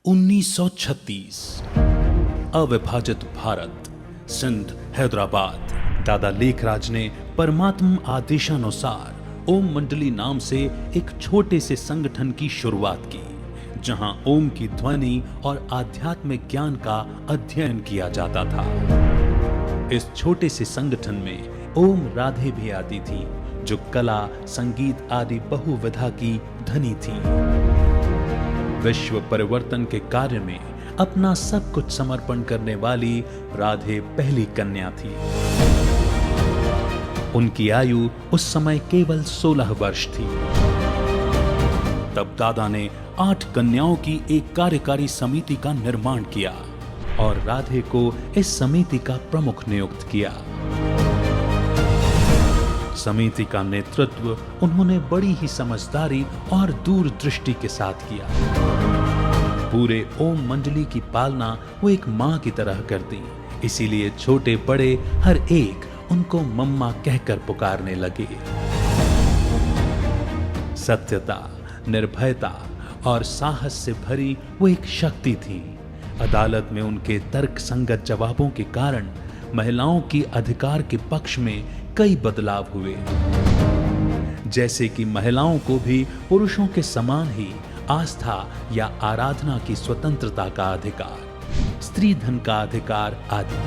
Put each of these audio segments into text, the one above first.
1936 अविभाजित भारत, सिंध, हैदराबाद। दादा लेखराज ने परमात्म आदेशानुसार ओम मंडली नाम से एक छोटे से संगठन की शुरुआत की, जहां ओम की ध्वनि और आध्यात्मिक ज्ञान का अध्ययन किया जाता था। इस छोटे से संगठन में ओम राधे भी आती थी, जो कला, संगीत आदि बहुविधा की धनी थी। विश्व परिवर्तन के कार्य में अपना सब कुछ समर्पण करने वाली राधे पहली कन्या थी। उनकी आयु उस समय केवल 16 वर्ष थी। तब दादा ने 8 कन्याओं की एक कार्यकारी समिति का निर्माण किया और राधे को इस समिति का प्रमुख नियुक्त किया। समिति का नेतृत्व उन्होंने बड़ी ही समझदारी और दूरदृष्टि के साथ किया। पूरे ओम मंडली की पालना वो एक मां की तरह करती, इसीलिए छोटे बड़े हर एक उनको मम्मा कहकर पुकारने लगे। सत्यता, निर्भयता और साहस से भरी वो एक शक्ति थी। अदालत में उनके तर्क संगत जवाबों के कारण महिलाओं की अधिकार के पक्ष में कई बदलाव हुए, जैसे कि महिलाओं को भी पुरुषों के समान ही आस्था या आराधना की स्वतंत्रता का अधिकार, स्त्री धन का अधिकार आदि।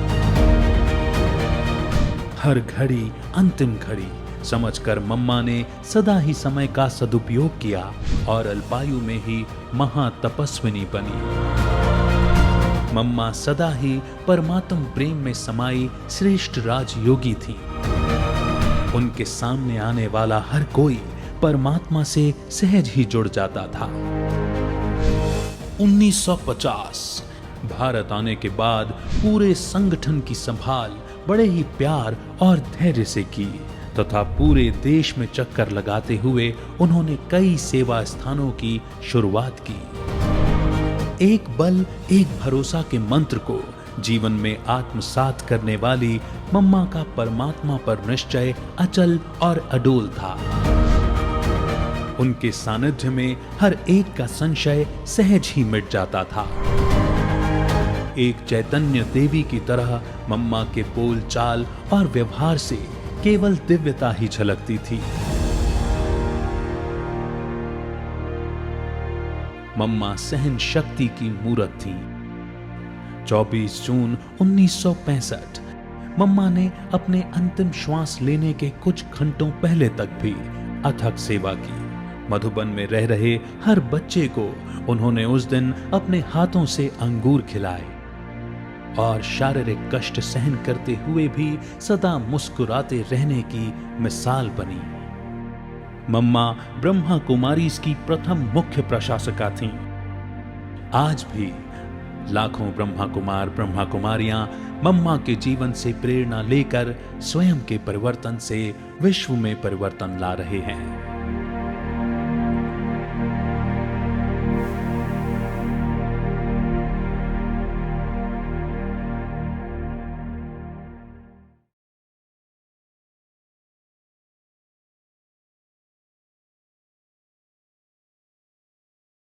हर घड़ी अंतिम घड़ी समझकर मम्मा ने सदा ही समय का सदुपयोग किया और अल्पायु में ही महातपस्विनी बनी। मम्मा सदा ही परमात्म प्रेम में समाई श्रेष्ठ राजयोगी थी। उनके सामने आने वाला हर कोई परमात्मा से सहज ही जुड़ जाता था। 1950 भारत आने के बाद पूरे संगठन की संभाल बड़े ही प्यार और धैर्य से की तथा पूरे देश में चक्कर लगाते हुए उन्होंने कई सेवा स्थानों की शुरुआत की। एक बल एक भरोसा के मंत्र को जीवन में आत्मसात करने वाली मम्मा का परमात्मा पर निश्चय अचल और अडोल था। उनके सानिध्य में हर एक का संशय सहज ही मिट जाता था। एक चैतन्य देवी की तरह मम्मा के बोल चाल और व्यवहार से केवल दिव्यता ही झलकती थी। मम्मा सहन शक्ति की मूरत थी। 24 जून 1965 मम्मा ने अपने अंतिम श्वास लेने के कुछ घंटों पहले तक भी अथक सेवा की। मधुबन में रह रहे हर बच्चे को उन्होंने उस दिन अपने हाथों से अंगूर खिलाए और शारीरिक कष्ट सहन करते हुए भी सदा मुस्कुराते रहने की मिसाल बनी। मम्मा ब्रह्मा कुमारीज की प्रथम मुख्य प्रशासिका थीं। आज भी लाखों ब्रह्मा कुमार ब्रह्मा कुमारियां मम्मा के जीवन से प्रेरणा लेकर स्वयं के परिवर्तन से विश्व में परिवर्तन ला रहे हैं।